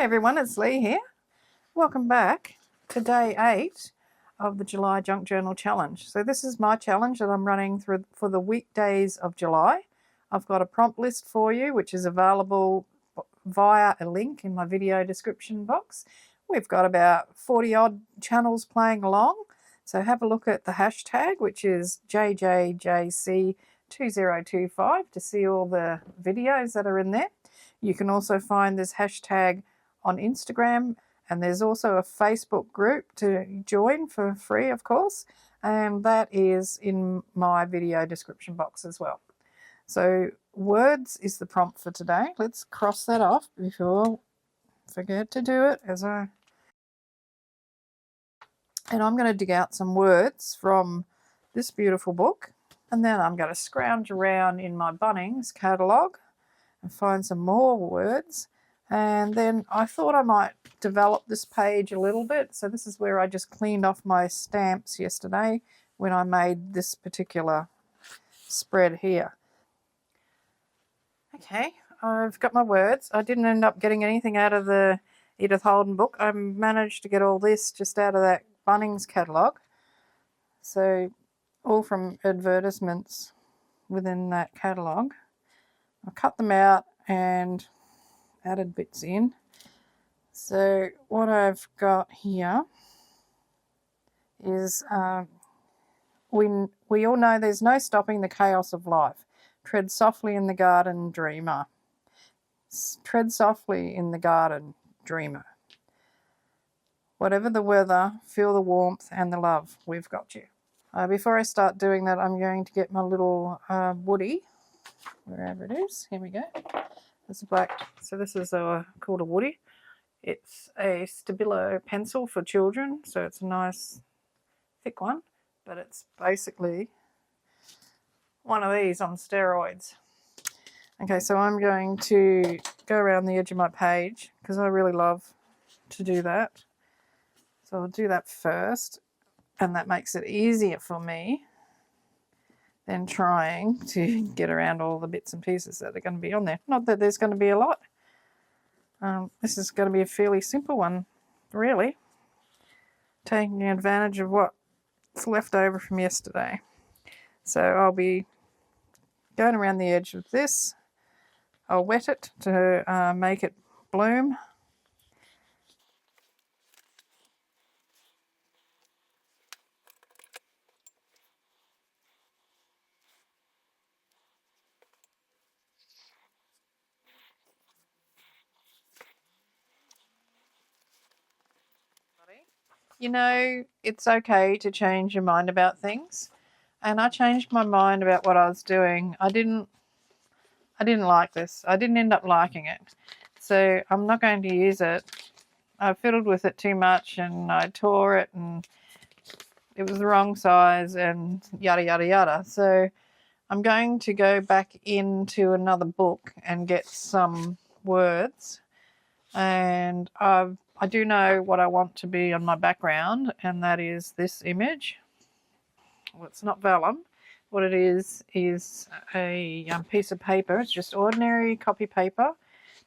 everyone, it's Leigh here. Welcome back to day 8 of the July Junk Journal Challenge. So this is my challenge that I'm running through for the weekdays of July. I've got a prompt list for you which is available via a link in my video description box. We've got about 40 odd channels playing along. So have a look at the hashtag, which is JJJC2025, to see all the videos that are in there. You can also find this hashtag on Instagram, and there's also a Facebook group to join for free, of course, and that is in my video description box as well. So words is the prompt for today. Let's cross that off before I forget to do it. And I'm going to dig out some words from this beautiful book, and then I'm going to scrounge around in my Bunnings catalogue and find some more words. And then I thought I might develop this page a little bit. So this is where I just cleaned off my stamps yesterday when I made this particular spread here. Okay, I've got my words. I didn't end up getting anything out of the Edith Holden book. I managed to get all this just out of that Bunnings catalogue. So all from advertisements within that catalogue. I cut them out and added bits in. So what I've got here is we all know there's no stopping the chaos of life. Tread softly in the garden, dreamer. Tread softly in the garden, dreamer. Whatever the weather, feel the warmth and the love. We've got you. Before I start doing that, I'm going to get my little woody, wherever it is. Here we go. There's a black. So this is called a woody. It's a Stabilo pencil for children, so it's a nice thick one, but it's basically one of these on steroids. Okay, so I'm going to go around the edge of my page because I really love to do that. So I'll do that first, and that makes it easier for me than trying to get around all the bits and pieces that are going to be on there. Not that there's going to be a lot. This is going to be a fairly simple one, really, taking advantage of what's left over from yesterday. So I'll be going around the edge of this. I'll wet it to make it bloom. You know, it's okay to change your mind about things. And I changed my mind about what I was doing. I didn't like this. I didn't end up liking it. So I'm not going to use it. I fiddled with it too much and I tore it and it was the wrong size and yada, yada, yada. So I'm going to go back into another book and get some words. And I do know what I want to be on my background, and that is this image. Well, it's not vellum. What it is a piece of paper. It's just ordinary copy paper,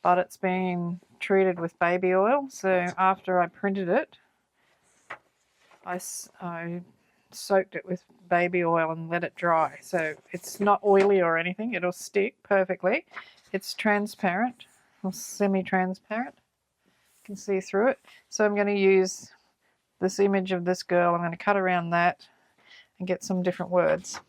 but it's been treated with baby oil. So after I printed it, I soaked it with baby oil and let it dry. So it's not oily or anything. It'll stick perfectly. It's transparent or semi-transparent. You can see through it. So I'm going to use this image of this girl. I'm going to cut around that and get some different words.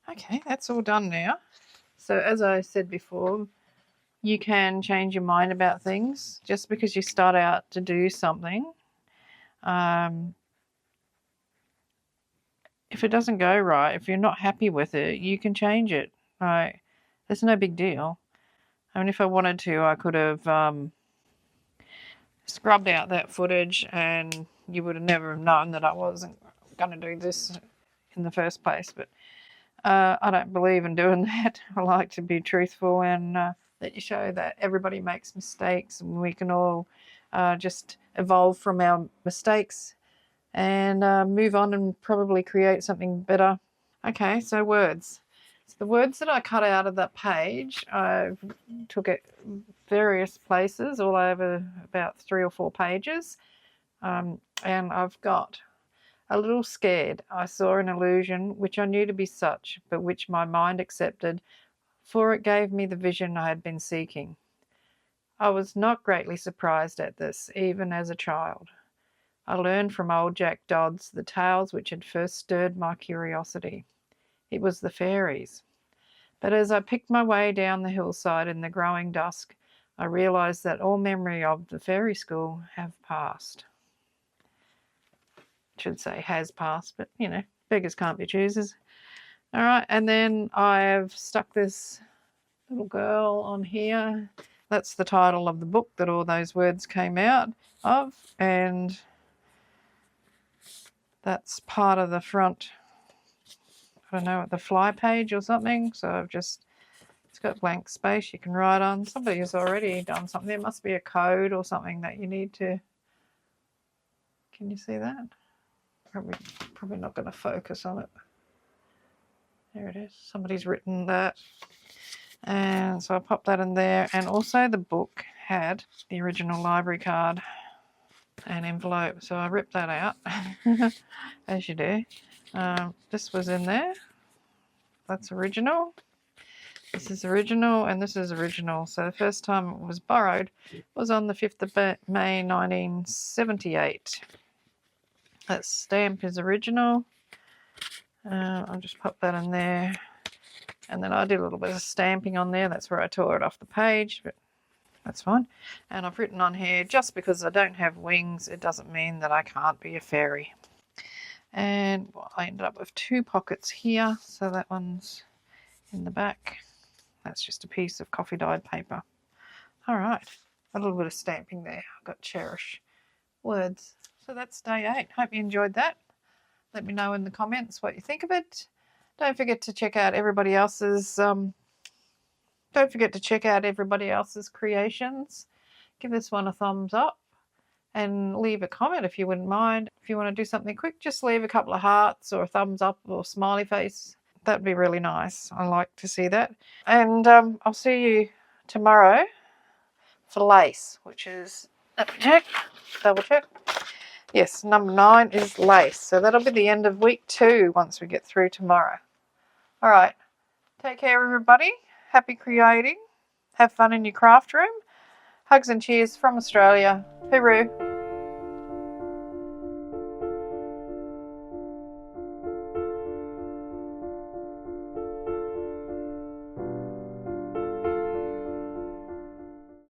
Okay, that's all done now. So as I said before, you can change your mind about things just because you start out to do something. If it doesn't go right, if you're not happy with it, you can change it. Right? It's no big deal. I mean, if I wanted to, I could have scrubbed out that footage and you would have never known that I wasn't going to do this in the first place. But I don't believe in doing that. I like to be truthful and that you show that everybody makes mistakes and we can all just evolve from our mistakes and move on and probably create something better. Okay, so words. So the words that I cut out of that page, I took it various places, all over about 3 or 4 pages, and I've got a little scared. I saw an illusion which I knew to be such, but which my mind accepted, for it gave me the vision I had been seeking. I was not greatly surprised at this, even as a child. I learned from old Jack Dodds the tales which had first stirred my curiosity. It was the fairies. But as I picked my way down the hillside in the growing dusk, I realised that all memory of the fairy school have passed. Should say has passed, but you know, beggars can't be choosers. All right, and then I've stuck this little girl on here. That's the title of the book that all those words came out of, and that's part of the front, I don't know, the fly page or something. So I've just, it's got blank space you can write on. Somebody has already done something. There must be a code or something that you need to, can you see that? Probably not going to focus on it. There it is. Somebody's written that. And so I popped that in there. And also the book had the original library card and envelope. So I ripped that out, as you do. This was in there. That's original. This is original and this is original. So the first time it was borrowed was on the 5th of May 1978. That stamp is original. I'll just pop that in there. And then I did a little bit of stamping on there. That's where I tore it off the page, but that's fine. And I've written on here, just because I don't have wings, it doesn't mean that I can't be a fairy. And I ended up with 2 pockets here. So that one's in the back. That's just a piece of coffee dyed paper. All right, a little bit of stamping there. I've got cherish words. So that's day 8. Hope you enjoyed that. Let me know in the comments what you think of it. Don't forget to check out everybody else's creations. Give this one a thumbs up and leave a comment if you wouldn't mind. If you want to do something quick, just leave a couple of hearts or a thumbs up or smiley face. That'd be really nice. I like to see that. And I'll see you tomorrow for lace, which is, let me check, double check. Yes, number 9 is lace. So that'll be the end of week 2 once we get through tomorrow. All right. Take care, everybody. Happy creating. Have fun in your craft room. Hugs and cheers from Australia. Hooroo.